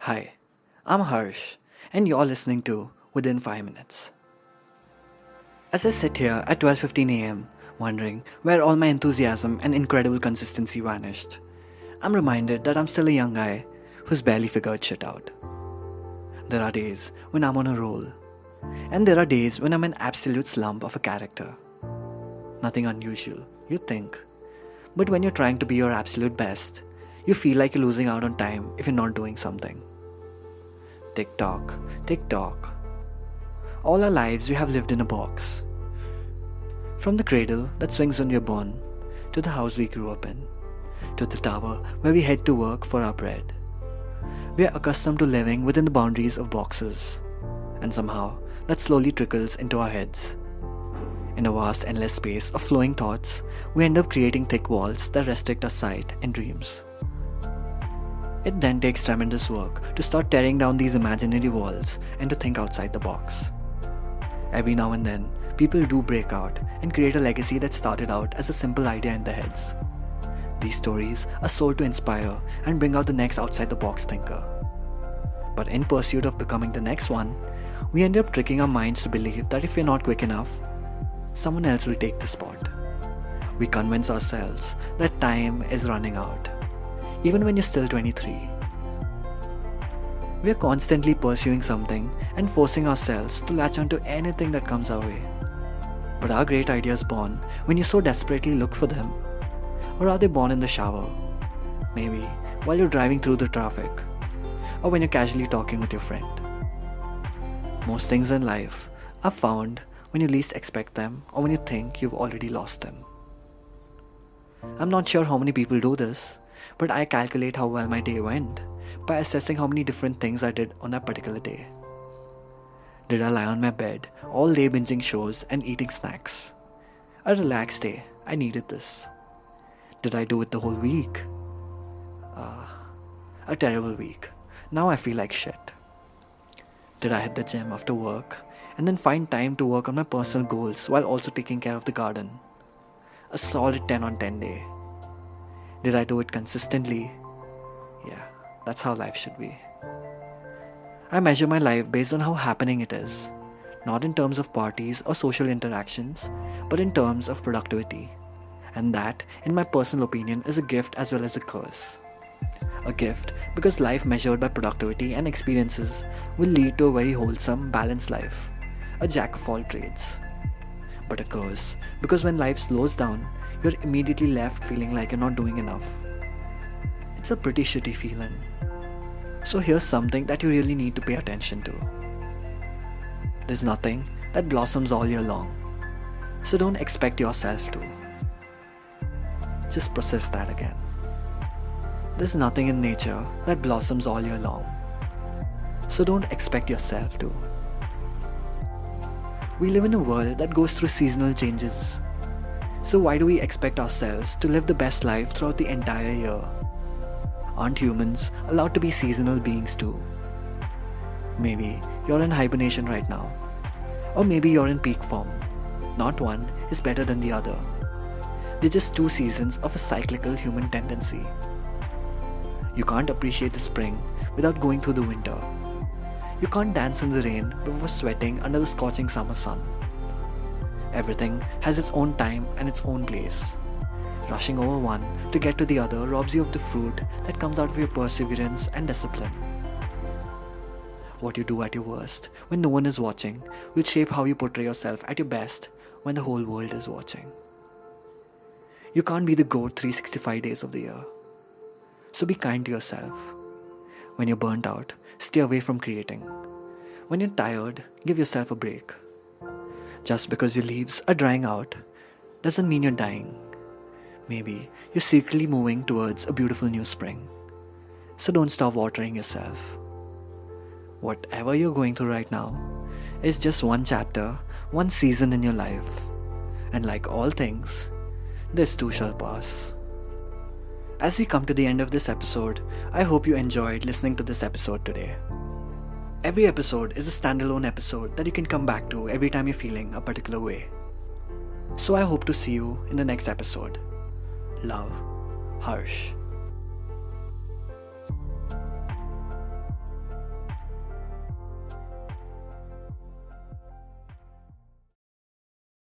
Hi, I'm Harsh, and you're listening to Within 5 Minutes. As I sit here at 12:15 a.m., wondering where all my enthusiasm and incredible consistency vanished, I'm reminded that I'm still a young guy who's barely figured shit out. There are days when I'm on a roll, and there are days when I'm an absolute slump of a character. Nothing unusual, you'd think. But when you're trying to be your absolute best, you feel like you're losing out on time if you're not doing something. Tick tock, tick tock. All our lives we have lived in a box. From the cradle that swings when we're born, to the house we grew up in, to the tower where we head to work for our bread. We are accustomed to living within the boundaries of boxes, and somehow that slowly trickles into our heads. In a vast endless space of flowing thoughts, we end up creating thick walls that restrict our sight and dreams. It then takes tremendous work to start tearing down these imaginary walls and to think outside the box. Every now and then, people do break out and create a legacy that started out as a simple idea in their heads. These stories are sold to inspire and bring out the next outside the box thinker. But in pursuit of becoming the next one, we end up tricking our minds to believe that if we're not quick enough, someone else will take the spot. We convince ourselves that time is running out, even when you're still 23. We are constantly pursuing something and forcing ourselves to latch onto anything that comes our way. But are great ideas born when you so desperately look for them? Or are they born in the shower? Maybe while you're driving through the traffic, or when you're casually talking with your friend. Most things in life are found when you least expect them or when you think you've already lost them. I'm not sure how many people do this, but I calculate how well my day went by assessing how many different things I did on that particular day. Did I lie on my bed all day binging shows and eating snacks? A relaxed day, I needed this. Did I do it the whole week? A terrible week. Now I feel like shit. Did I hit the gym after work and then find time to work on my personal goals while also taking care of the garden? A solid 10 on 10 day. Did I do it consistently? Yeah, that's how life should be. I measure my life based on how happening it is, not in terms of parties or social interactions, but in terms of productivity. And that, in my personal opinion, is a gift as well as a curse. A gift because life measured by productivity and experiences will lead to a very wholesome, balanced life, a jack of all trades. But a curse because when life slows down, you're immediately left feeling like you're not doing enough. It's a pretty shitty feeling. So here's something that you really need to pay attention to. There's nothing that blossoms all year long, so don't expect yourself to. Just process that again. There's nothing in nature that blossoms all year long, so don't expect yourself to. We live in a world that goes through seasonal changes, so why do we expect ourselves to live the best life throughout the entire year? Aren't humans allowed to be seasonal beings too? Maybe you're in hibernation right now, or maybe you're in peak form. Not one is better than the other. They're just two seasons of a cyclical human tendency. You can't appreciate the spring without going through the winter. You can't dance in the rain before sweating under the scorching summer sun. Everything has its own time and its own place. Rushing over one to get to the other robs you of the fruit that comes out of your perseverance and discipline. What you do at your worst when no one is watching will shape how you portray yourself at your best when the whole world is watching. You can't be the GOAT 365 days of the year. So be kind to yourself. When you're burnt out, stay away from creating. When you're tired, give yourself a break. Just because your leaves are drying out doesn't mean you're dying. Maybe you're secretly moving towards a beautiful new spring. So don't stop watering yourself. Whatever you're going through right now is just one chapter, one season in your life. And like all things, this too shall pass. As we come to the end of this episode, I hope you enjoyed listening to this episode today. Every episode is a standalone episode that you can come back to every time you're feeling a particular way. So I hope to see you in the next episode. Love, Harsh.